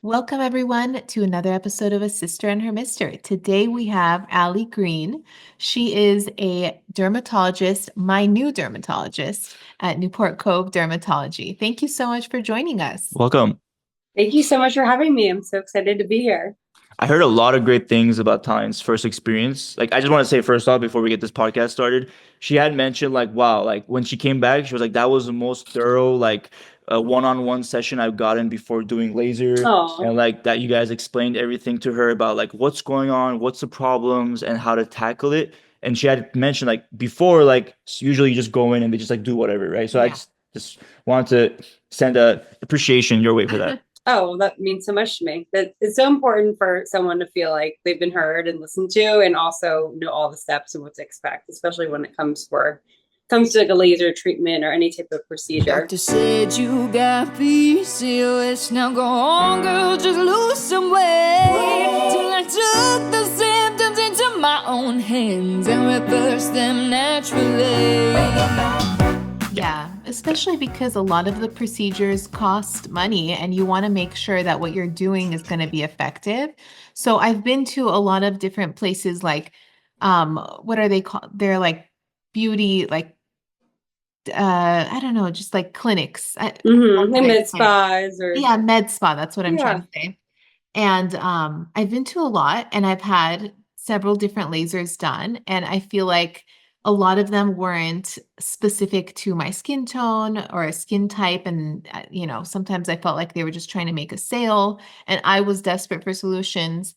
Welcome, everyone, to another episode of A Sister and Her Mister. Today we have Ali Grean. She is a dermatologist, my new dermatologist at Newport Cove Dermatology. Thank you so much for joining us. Welcome. Thank you so much for having me. I'm so excited to be here. I heard a lot of great things about Tyne's first experience. Like, I just want to say first off, before we get this podcast started, she had mentioned like, wow, like when she came back, she was like, that was the most thorough, like, one-on-one session I've gotten before doing laser, Oh, and like that you guys explained everything to her about like what's going on, what's the problems, and how to tackle it. And she had mentioned like before, like usually you just go in and they just like do whatever, right? So I Yeah. just wanted to send a appreciation your way for that. oh, that means so much to me. That it's so important for someone to feel like they've been heard and listened to, and also know all the steps and what to expect, especially when it comes to like a laser treatment or any type of procedure. Doctor said you got PCOS. Now go on, girl, just lose some weight. Till I took the symptoms into my own hands and reversed them naturally. Yeah, especially because a lot of the procedures cost money and you want to make sure that what you're doing is going to be effective. So I've been to a lot of different places what are they called? They're like beauty, like I don't know, just like clinics. How Mm-hmm. can And I med explain it? spas or Yeah, med spa, that's what I'm trying yeah. to say. And I've been to a lot and I've had several different lasers done. And I feel like a lot of them weren't specific to my skin tone or a skin type. And, sometimes I felt like they were just trying to make a sale and I was desperate for solutions.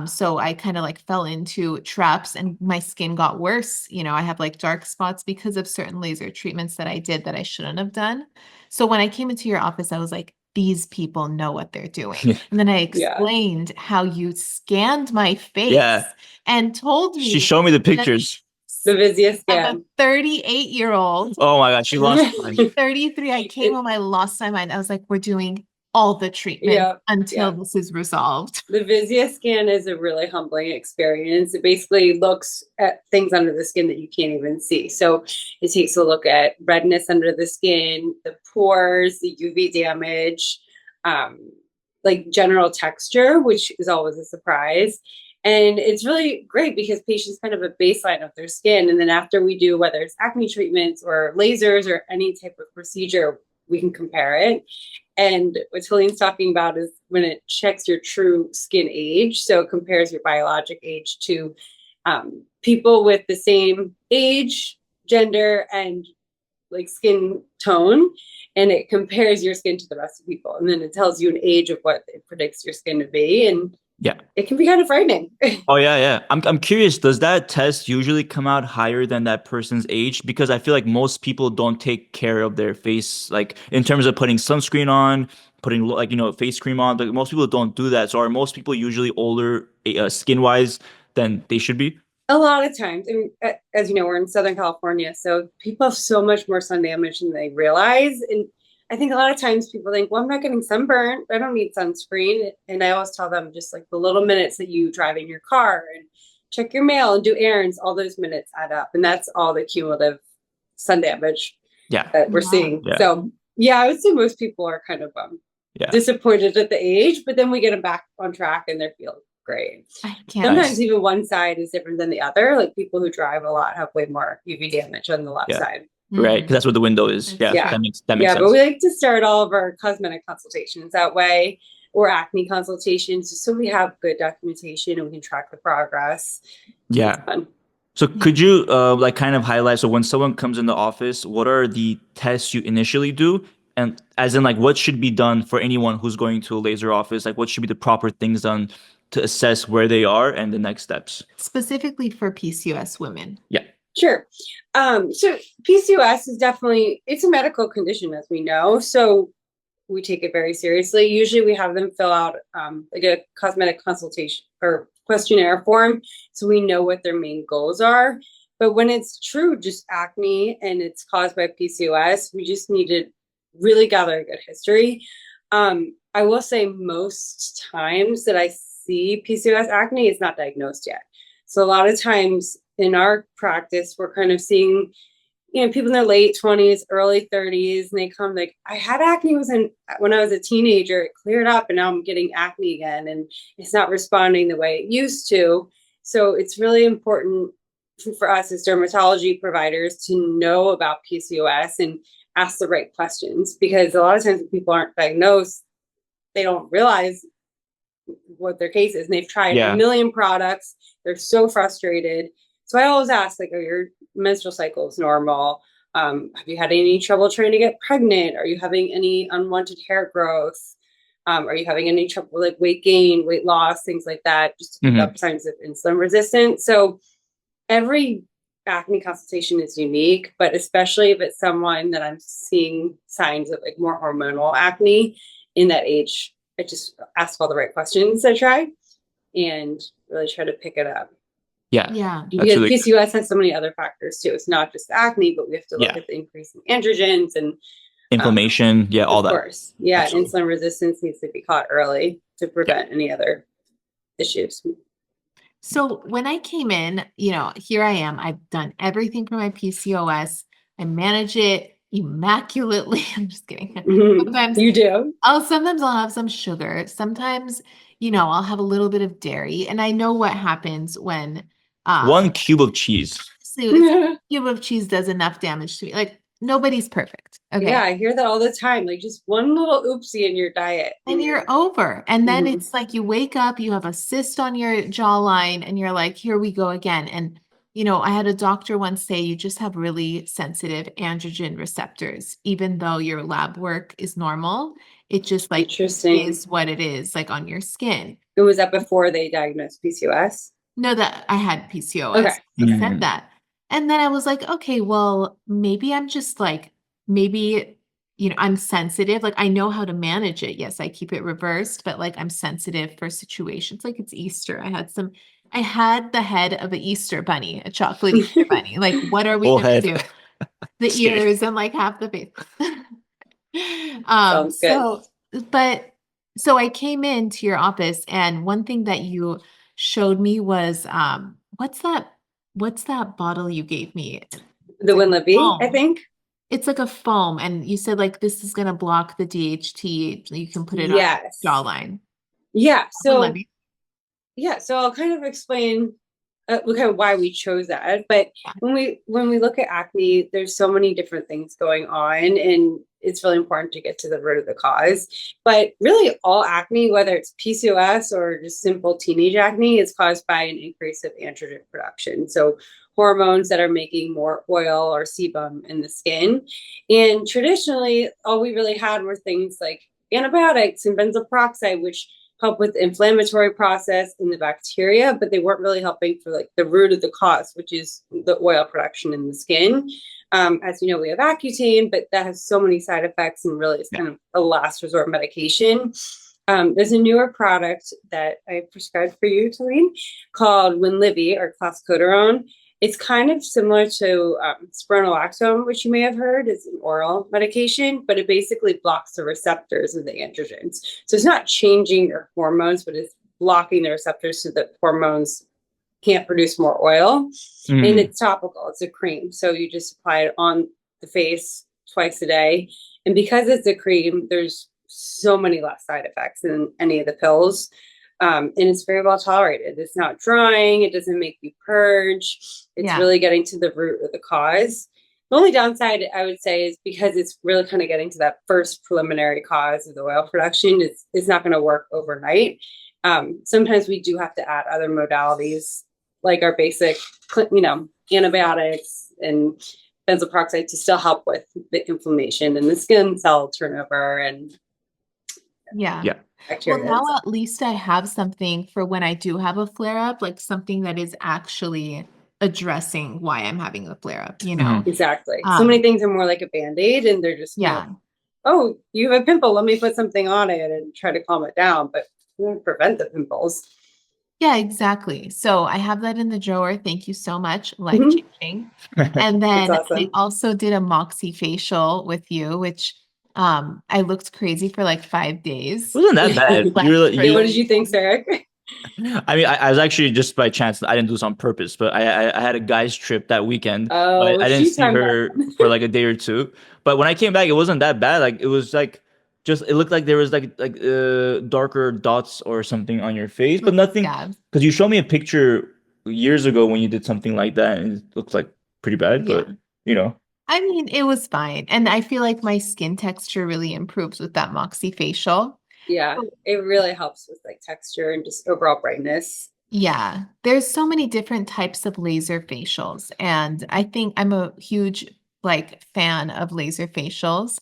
So I kind of like fell into traps and my skin got worse. I have like dark spots because of certain laser treatments that I did that I shouldn't have done. So when I came into your office, I was like, these people know what they're doing. And then I Yeah. explained how you scanned my Yeah. face and told She me showed me the that pictures. The Vizia as a scan. 38-year-old, Oh my God, she lost her mind. 33, I came It, home, I lost my mind. I was like, we're doing all the treatment yeah. until Yeah. this is resolved. The Vizia scan is a really humbling experience. It basically looks at things under the skin that you can't even see. So it takes a look at redness under the skin, the pores, the UV damage, um, like general texture, which is always a surprise. And it's really great because patients kind of a baseline of their skin. And then after we do, whether it's acne treatments or lasers or any type of procedure, we can compare it. And what Taline's talking about is when it checks your true skin age. So it compares your biologic age to people with the same age, gender, and like skin tone. And it compares your skin to the rest of people. And then it tells you an age of what it predicts your skin to be. And Yeah. it can be kind of frightening. Oh yeah, yeah. I'm curious, does that test usually come out higher than that person's age? Because I feel like most people don't take care of their face, like in terms of putting sunscreen on, putting like face cream on. But most people don't do that. So are most people usually older, skin wise than they should be? A lot of times, and as you know, we're in Southern California, so people have so much more sun damage than they realize. And I think a lot of times people think, well, I'm not getting sunburned. I don't need sunscreen. And I always tell them just like the little minutes that you drive in your car and check your mail and do errands, all those minutes add up. And that's all the cumulative sun damage Yeah, that we're Yeah. seeing. yeah, So, yeah, I would say most people are kind of yeah. disappointed at the age, but then we get them back on track and they feel great. I can't. Sometimes Nice. even one side is different than the other. Like people who drive a lot have way more UV damage on the left Yeah, side. right. Because Mhm. that's what the window is. That's Yeah, true. Yeah. that makes Yeah. But we sense. like to start all of our cosmetic consultations that way or acne consultations just so we have good documentation and we can track the progress. It's Yeah. fun. So Yeah. could you like kind of highlight, so when someone comes in the office, what are the tests you initially do? And as in like what should be done for anyone who's going to a laser office? Like what should be the proper things done to assess where they are and the next steps? Specifically for PCOS women. Yeah. Sure. So PCOS is definitely, it's a medical condition as we know. So we take it very seriously. Usually we have them fill out like a cosmetic consultation or questionnaire form so we know what their main goals are. But when it's true, just acne and it's caused by PCOS, we just need to really gather a good history. I will say most times that I see PCOS acne, it's not diagnosed yet. So a lot of times in our practice, we're kind of seeing people in their late 20s, early 30s, and they come like, I had acne when I was a teenager, it cleared up and now I'm getting acne again and it's not responding the way it used to. So it's really important for us as dermatology providers to know about PCOS and ask the right questions, because a lot of times when people aren't diagnosed, they don't realize what their case is. And they've tried a million products. They're so frustrated. So I always ask, like, are your menstrual cycles normal? Have you had any trouble trying to get pregnant? Are you having any unwanted hair growth? Are you having any trouble like weight gain, weight loss, things like that, just to pick up signs of insulin resistance? So every acne consultation is unique, but especially if it's someone that I'm seeing signs of like more hormonal acne in that age, I just ask all the right questions I try and really try to pick it up. Yeah. Because PCOS has so many other factors too. It's not just acne, but we have to look at the increase in androgens and inflammation. All that. Of course. Yeah. Absolutely. Insulin resistance needs to be caught early to prevent any other issues. So when I came in, here I am. I've done everything for my PCOS. I manage it immaculately. I'm just kidding. Sometimes you do. Sometimes I'll have some sugar. Sometimes, I'll have a little bit of dairy. And I know what happens when 1 cube of cheese. A cube of cheese does enough damage to me. Like, nobody's perfect. Okay. Yeah, I hear that all the time. Like, just one little oopsie in your diet. And you're over. And then it's like you wake up, you have a cyst on your jawline, and you're like, here we go again. And, I had a doctor once say you just have really sensitive androgen receptors, even though your lab work is normal. It just like is what it is, like on your skin. It was that before they diagnosed PCOS? No, that I had PCOS. Okay. They said that. And then I was like, okay, well, maybe I'm just like, I'm sensitive. Like, I know how to manage it. Yes, I keep it reversed, but like I'm sensitive for situations. Like it's Easter. I had the head of an Easter bunny, a chocolate Easter bunny. Like, what are we going to do? The ears and like half the face. Sounds good. So I came into your office, and one thing that you showed me was, what's that bottle you gave me? The Winlevi, I think. It's like a foam, and you said like this is going to block the DHT. You can put it on your jawline. Yeah. So I'll kind of explain kind of why we chose that. But when we look at acne, there's so many different things going on, and it's really important to get to the root of the cause. But really, all acne, whether it's PCOS or just simple teenage acne, is caused by an increase of androgen production. So hormones that are making more oil or sebum in the skin. And traditionally, all we really had were things like antibiotics and benzoyl peroxide, which help with the inflammatory process in the bacteria, but they weren't really helping for like the root of the cause, which is the oil production in the skin. As you know, we have Accutane, but that has so many side effects and really is kind of a last resort medication. There's a newer product that I prescribed for you, Talene, called Winlevi or clascoterone. It's kind of similar to spironolactone, which you may have heard is an oral medication, but it basically blocks the receptors of the androgens. So it's not changing your hormones, but it's blocking the receptors so that hormones can't produce more oil. And it's topical. It's a cream. So you just apply it on the face twice a day. And because it's a cream, there's so many less side effects than any of the pills. And it's very well tolerated. It's not drying. It doesn't make you purge. It's really getting to the root of the cause. The only downside I would say is because it's really kind of getting to that first preliminary cause of the oil production, it's not going to work overnight. Sometimes we do have to add other modalities like our basic, antibiotics and benzoyl peroxide to still help with the inflammation and the skin cell turnover and bacteria. Well, now at least I have something for when I do have a flare up, like something that is actually addressing why I'm having a flare up, Exactly. So many things are more like a Band-Aid, and they're just oh, you have a pimple, let me put something on it and try to calm it down, but we won't prevent the pimples. Yeah, exactly. So I have that in the drawer. Thank you so much. Life-changing. And then I also did a Moxie facial with you, which I looked crazy for like 5 days. Wasn't that bad? What did you think, Sarah? I mean, I was actually just by chance, I didn't do this on purpose, but I had a guy's trip that weekend, but Oh, I didn't she see timed that. her for like a day or two. But when I came back, it wasn't that bad. Like it was like just it looked like there was like darker dots or something on your face, but Like nothing. scabs. Because you showed me a picture years ago when you did something like that, and it looked like pretty bad. Yeah. But you know, I mean, it was fine. And I feel like my skin texture really improves with that Moxie facial. Yeah, it really helps with like texture and just overall brightness. Yeah, there's so many different types of laser facials, and I think I'm a huge like fan of laser facials.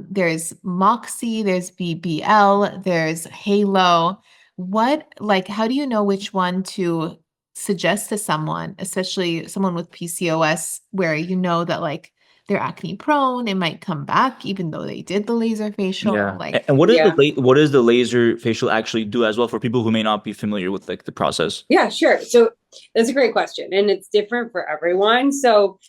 There's Moxie, there's BBL, there's Halo. What like how do you know which one to suggest to someone, especially someone with PCOS, where you know that like they're acne prone, it might come back even though they did the laser facial. yeah. Like And what does Yeah. what does the laser facial actually do as well for people who may not be familiar with like the process? Yeah, sure. So that's a great question. And it's different for everyone. So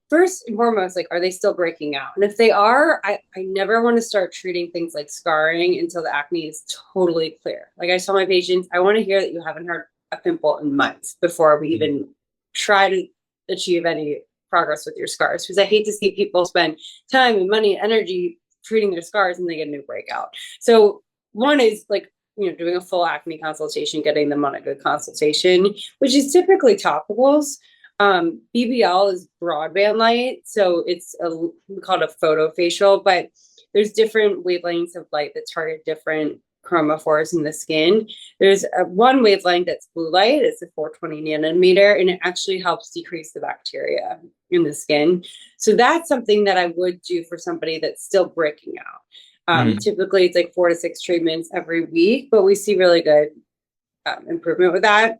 first and foremost, like, are they still breaking out? And if they are, I never want to start treating things like scarring until the acne is totally clear. Like I tell my patients, I want to hear that you haven't had a pimple in months before we even try to achieve any progress with your scars. Because I hate to see people spend time and money and energy treating their scars and they get a new breakout. So one is like, doing a full acne consultation, getting them on a good consultation, which is typically topicals. BBL is broadband light, so we call it a photofacial, but there's different wavelengths of light that target different chromophores in the skin. There's one wavelength that's blue light, it's a 420 nanometer, and it actually helps decrease the bacteria in the skin. So that's something that I would do for somebody that's still breaking out. Typically, it's like 4 to 6 treatments every week, but we see really good improvement with that.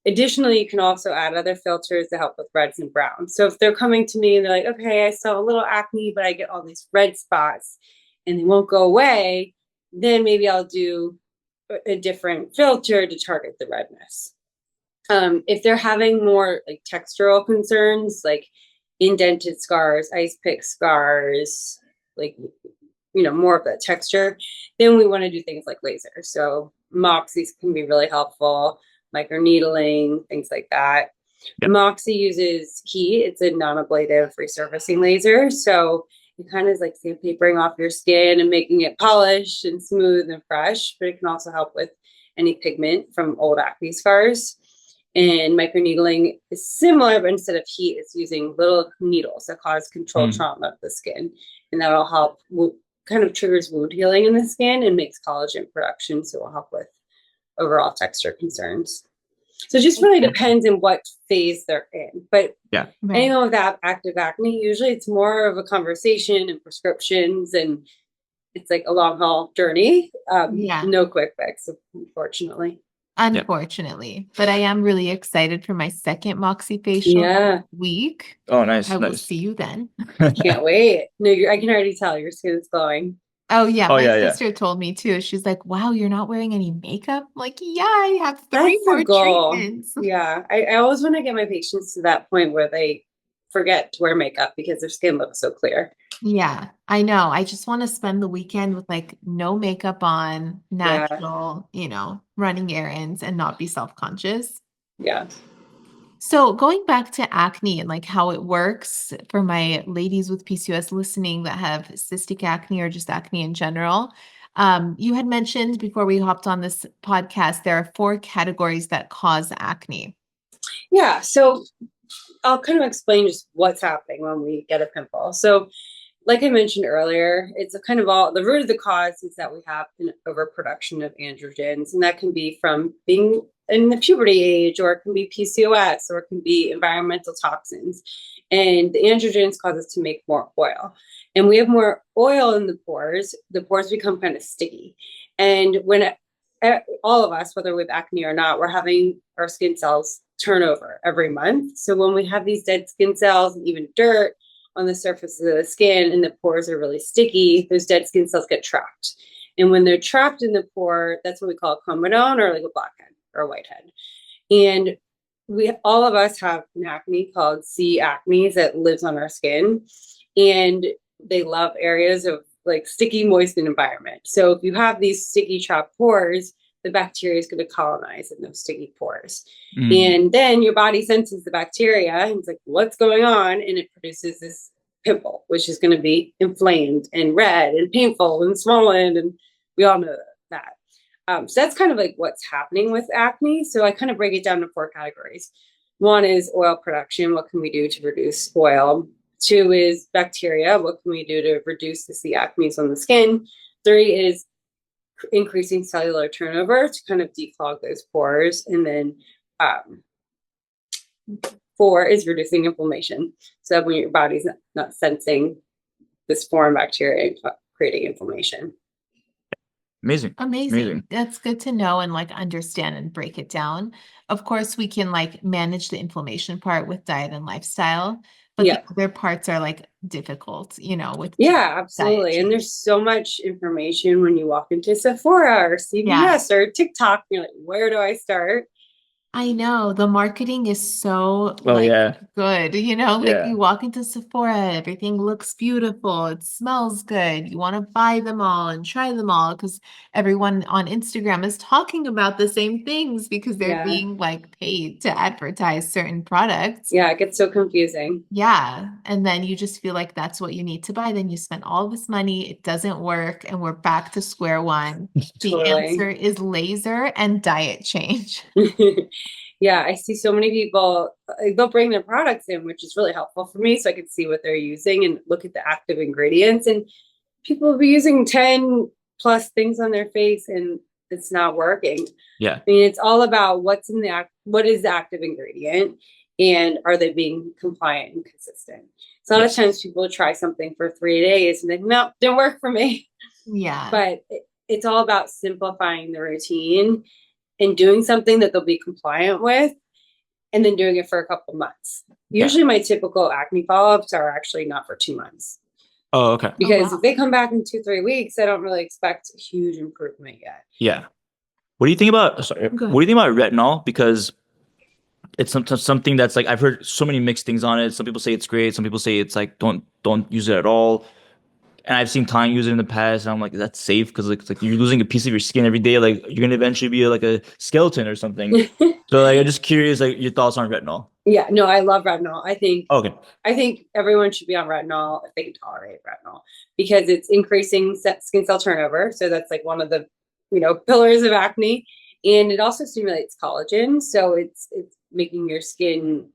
Additionally, you can also add other filters to help with reds and browns. So if they're coming to me and they're like, okay, I saw a little acne, but I get all these red spots and they won't go away, then maybe I'll do a different filter to target the redness. If they're having more like textural concerns, like indented scars, ice pick scars, like, more of that texture, then we want to do things like laser. So Moxies can be really helpful, microneedling, things like that. Yeah. Moxie uses heat. It's a non-ablative resurfacing laser. So it kind of is like sandpapering off your skin and making it polished and smooth and fresh, but it can also help with any pigment from old acne scars. And microneedling is similar, but instead of heat, it's using little needles that cause controlled trauma of the skin. And that'll help, kind of triggers wound healing in the skin and makes collagen production. So it will help with overall texture concerns. So it just really depends on what phase they're in. But Yeah. right. anyone with that active acne, usually it's more of a conversation and prescriptions, and it's like a long haul journey. Yeah. No quick fix, unfortunately. Unfortunately, but I am really excited for my second Moxie facial next week. Oh, nice, I will nice. see you then. Can't wait. No, I can already tell your skin is glowing. Oh yeah, Oh, my yeah, yeah. sister told me too. She's like, "Wow, you're not wearing any makeup?" I'm like, yeah, I have 3 That's more the goal. treatments. Yeah, I always want to get my patients to that point where they forget to wear makeup because their skin looks so clear. Yeah, I know. I just want to spend the weekend with like no makeup on, Yeah. natural, running errands and not be self-conscious. Yeah. So going back to acne and like how it works for my ladies with PCOS listening that have cystic acne or just acne in general, you had mentioned before we hopped on this podcast, there are 4 categories that cause acne. Yeah. So I'll kind of explain just what's happening when we get a pimple. So, like I mentioned earlier, it's a kind of all the root of the cause is that we have an overproduction of androgens, and that can be from being in the puberty age, or it can be PCOS, or it can be environmental toxins. And the androgens cause us to make more oil. And we have more oil in the pores become kind of sticky. And when all of us, whether with acne or not, we're having our skin cells turnover every month. So when we have these dead skin cells and even dirt on the surface of the skin and the pores are really sticky, those dead skin cells get trapped. And when they're trapped in the pore, that's what we call a comedone, or like a blackhead or a whitehead. And all of us have an acne called C. acnes that lives on our skin. And they love areas of like sticky, moist environment. So if you have these sticky trapped pores, the bacteria is going to colonize in those sticky pores. Mm. And then your body senses the bacteria and it's like, what's going on? And it produces this pimple, which is going to be inflamed and red and painful and swollen. And we all know that. So that's kind of like what's happening with acne. So I kind of break it down into 4 categories. One is oil production. What can we do to reduce oil? 2 is bacteria. What can we do to reduce the C. acnes on the skin? 3 is increasing cellular turnover to kind of declog those pores. And then 4 is reducing inflammation. So that when your body's not sensing this foreign bacteria creating inflammation. Amazing. That's good to know and like understand and break it down. Of course, we can like manage the inflammation part with diet and lifestyle, but the other parts are like difficult, with absolutely. diet And there's so much information when you walk into Sephora or CVS or TikTok. You're like, where do I start? I know the marketing is so good. You walk into Sephora, everything looks beautiful. It smells good. You want to buy them all and try them all because everyone on Instagram is talking about the same things because they're being like paid to advertise certain products. Yeah, it gets so confusing. Yeah. And then you just feel like that's what you need to buy. Then you spend all this money. It doesn't work. And we're back to square one. The answer is laser and diet change. Yeah, I see so many people, they'll bring their products in, which is really helpful for me so I can see what they're using and look at the active ingredients. And people will be using 10 plus things on their face and it's not working. Yeah. I mean, it's all about what is the active ingredient and are they being compliant and consistent? So a lot of times people try something for 3 days and then, no, didn't work for me. Yeah. But it's all about simplifying the routine and doing something that they'll be compliant with and then doing it for a couple months. Usually my typical acne follow-ups are actually not for 2 months. Oh, okay. Because if they come back in 2-3 weeks, I don't really expect a huge improvement yet. Yeah. What do you think about retinol? Because it's something that's like I've heard so many mixed things on it. Some people say it's great. Some people say it's like don't use it at all. And I've seen Tanya use it in the past, and I'm like, that's safe because it's like you're losing a piece of your skin every day. Like you're gonna eventually be like a skeleton or something. So like, I'm just curious, like your thoughts on retinol. Yeah, no, I love retinol. I think everyone should be on retinol if they can tolerate retinol because it's increasing skin cell turnover. So that's like one of the pillars of acne, and it also stimulates collagen. So it's making your skin,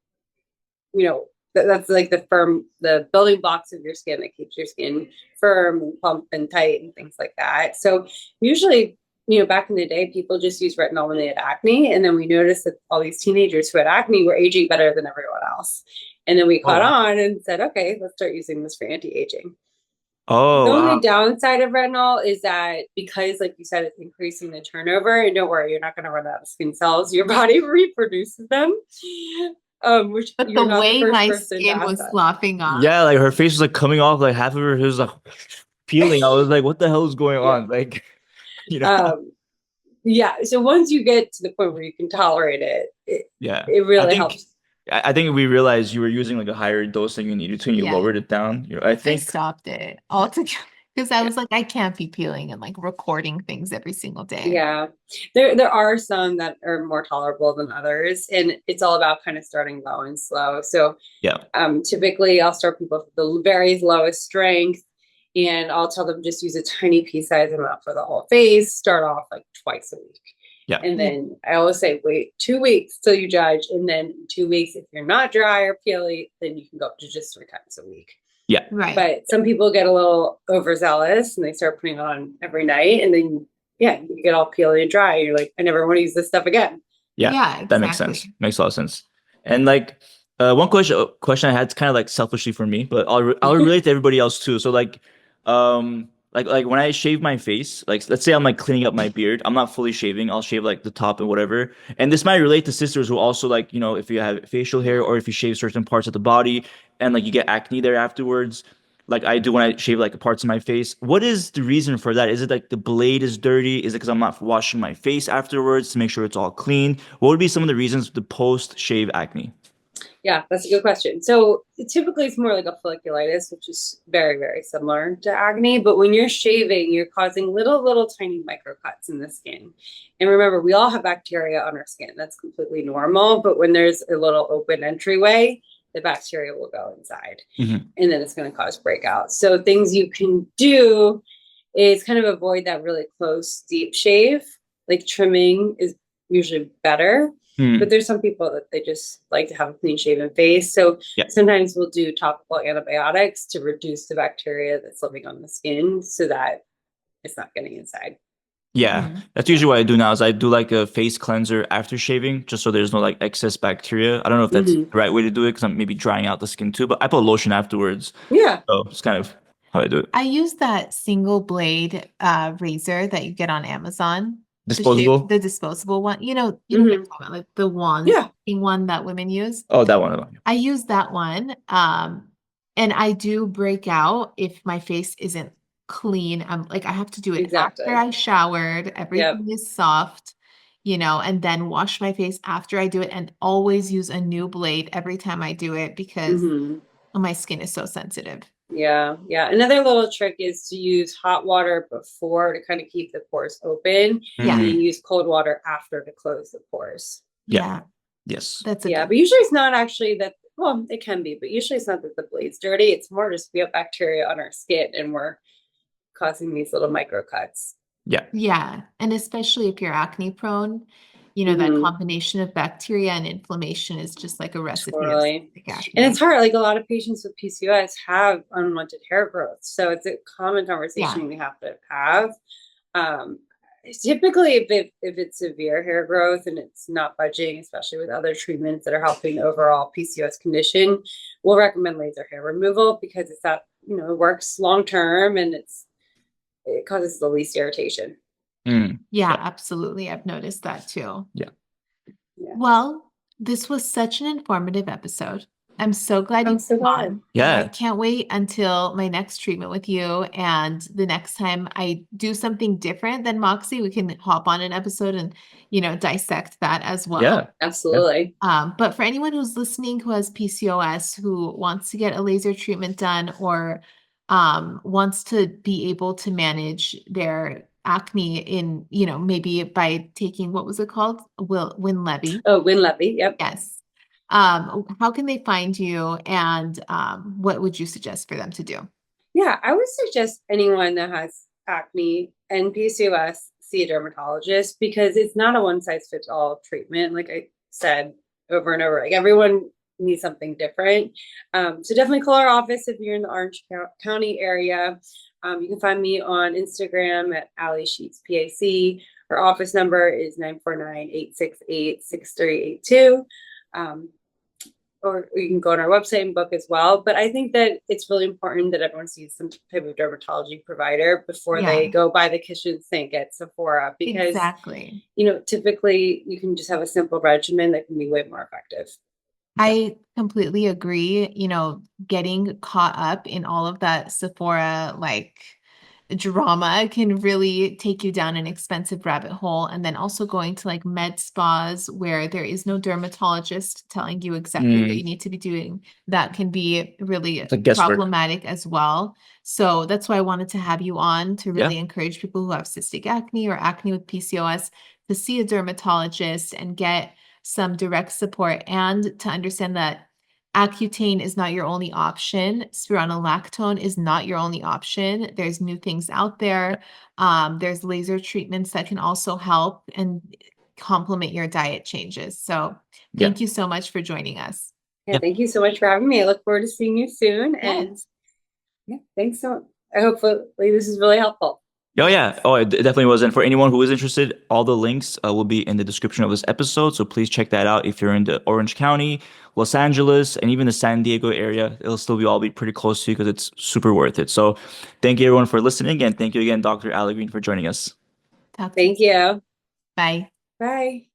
that's like the building blocks of your skin that keeps your skin firm and plump and tight and things like that. So usually, back in the day, people just used retinol when they had acne. And then we noticed that all these teenagers who had acne were aging better than everyone else. And then we caught on and said, okay, let's start using this for anti-aging. Oh, the only downside of retinol is that because, like you said, it's increasing the turnover. And don't worry, you're not going to run out of skin cells. Your body reproduces them. But the way my skin was slopping off. Yeah, like her face was like coming off, like half of her was like peeling. I was like, what the hell is going on? Like, yeah. So once you get to the point where you can tolerate it, it really helps. I think we realized you were using like a higher dose than you needed to, and you lowered it down. I stopped it altogether. Because I was like, I can't be peeling and like recording things every single day. Yeah. There are some that are more tolerable than others. And it's all about kind of starting low and slow. So typically I'll start people with the very lowest strength and I'll tell them just use a tiny pea size amount for the whole face. Start off like twice a week. Yeah. And then I always say, wait 2 weeks till you judge. And then 2 weeks, if you're not dry or peely, then you can go up to just 3 times a week. Yeah. Right. But some people get a little overzealous and they start putting it on every night. And then, you get all peely and dry. You're like, I never want to use this stuff again. Yeah. Exactly. That makes sense. Makes a lot of sense. And like, one question I had, it's kind of like selfishly for me, but I'll relate to everybody else too. So like when I shave my face, like let's say I'm like cleaning up my beard, I'm not fully shaving. I'll shave like the top and whatever. And this might relate to sisters who also like, if you have facial hair or if you shave certain parts of the body and like you get acne there afterwards, like I do when I shave like parts of my face. What is the reason for that? Is it like the blade is dirty? Is it because I'm not washing my face afterwards to make sure it's all clean? What would be some of the reasons for the post-shave acne? Yeah, that's a good question. So typically it's more like a folliculitis, which is very, very similar to acne. But when you're shaving, you're causing little tiny microcuts in the skin. And remember, we all have bacteria on our skin. That's completely normal. But when there's a little open entryway, the bacteria will go inside Mhm. and then it's going to cause breakouts. So things you can do is kind of avoid that really close, deep shave. Like trimming is usually better. But Mm. there's some people that they just like to have a clean shaven face. So Yeah. sometimes we'll do topical antibiotics to reduce the bacteria that's living on the skin so that it's not getting inside. Yeah, Mhm. that's usually what I do now is I do like a face cleanser after shaving just so there's no like excess bacteria. I don't know if that's Mm-hmm. the right way to do it because I'm maybe drying out the skin too, but I put lotion afterwards. Yeah. So it's kind of how I do it. I use that single blade razor that you get on Amazon to shave, Disposable? the disposable one. You know what I'm Mm-hmm. talking about, like the wand Yeah. one that women use. Oh, that one. I use that one. And I do break out if my face isn't clean. I'm like, I have to do it after Exactly. I showered, Yep. everything is soft, and then wash my face after I do it, and always use a new blade every time I do it because Mm-hmm. my skin is so sensitive. Yeah. Yeah. Another little trick is to use hot water before to kind of keep the pores open, Yeah. and then Mm, use cold water after to close the pores. yeah. Yeah. Yes. That's a Yeah, good. but usually it's not actually that, well, it can be, but usually it's not that the blade's dirty. It's more just we have bacteria on our skin and we're causing these little micro cuts. Yeah. Yeah, and especially if you're acne prone, that Mm-hmm. combination of bacteria and inflammation is just like a recipe of Totally. cystic And it's acne. hard. Like a lot of patients with PCOS have unwanted hair growth. So it's a common Yeah. conversation we have to have. Um, Typically, if it's severe hair growth and it's not budging, especially with other treatments that are helping the overall PCOS condition, we'll recommend laser hair removal because it's that, it works long term and it causes the least irritation. Mm, Yeah, yeah. absolutely. I've noticed that too. Yeah. Yeah. Well, this was such an informative episode. I'm so glad I'm you so came glad. on. And I Yeah. can't wait until my next treatment with you. And the next time I do something different than Moxie, we can hop on an episode and, dissect that as well. Yeah. Yeah. Absolutely. But for anyone who's listening who has PCOS, who wants to get a laser treatment done or wants to be able to manage their acne in, maybe by taking, what was it called? Winlevi. Oh, Winlevi. Yep. Yes. How can they find you, and what would you suggest for them to do? Yeah, I would suggest anyone that has acne and PCOS see a dermatologist because it's not a one size fits all treatment. Like I said over and over, like everyone needs something different. So definitely call our office if you're in the Orange County area. You can find me on Instagram at Ali Sheets PAC. Our office number is 949-868-6382. Or you can go on our website and book as well. But I think that it's really important that everyone sees some type of dermatology provider before they Yeah, go buy the kitchen sink at Sephora because, exactly. typically you can just have a simple regimen that can be way more effective. Yeah. I completely agree. Getting caught up in all of that Sephora drama can really take you down an expensive rabbit hole. And then also going to like med spas where there is no dermatologist telling you exactly what Mm, you need to be doing, that can be really it's like guesswork. problematic as well. So that's why I wanted to have you on to Yeah. really encourage people who have cystic acne or acne with PCOS to see a dermatologist and get some direct support, and to understand that Accutane is not your only option. Spironolactone is not your only option. There's new things out there. There's laser treatments that can also help and complement your diet changes. So Yeah. thank you so much for joining us. Yeah, Yeah. thank you so much for having me. I look forward to seeing you soon. Yeah. And yeah, thanks so much. I hopefully this is really helpful. Oh yeah. Oh, it definitely was. And for anyone who is interested, all the links will be in the description of this episode. So please check that out. If you're in the Orange County, Los Angeles, and even the San Diego area, it'll still be all be pretty close to you because it's super worth it. So thank you everyone for listening, and thank you again, Dr. Ali Grean, for joining us. Talk to you. Thank you. Bye. Bye.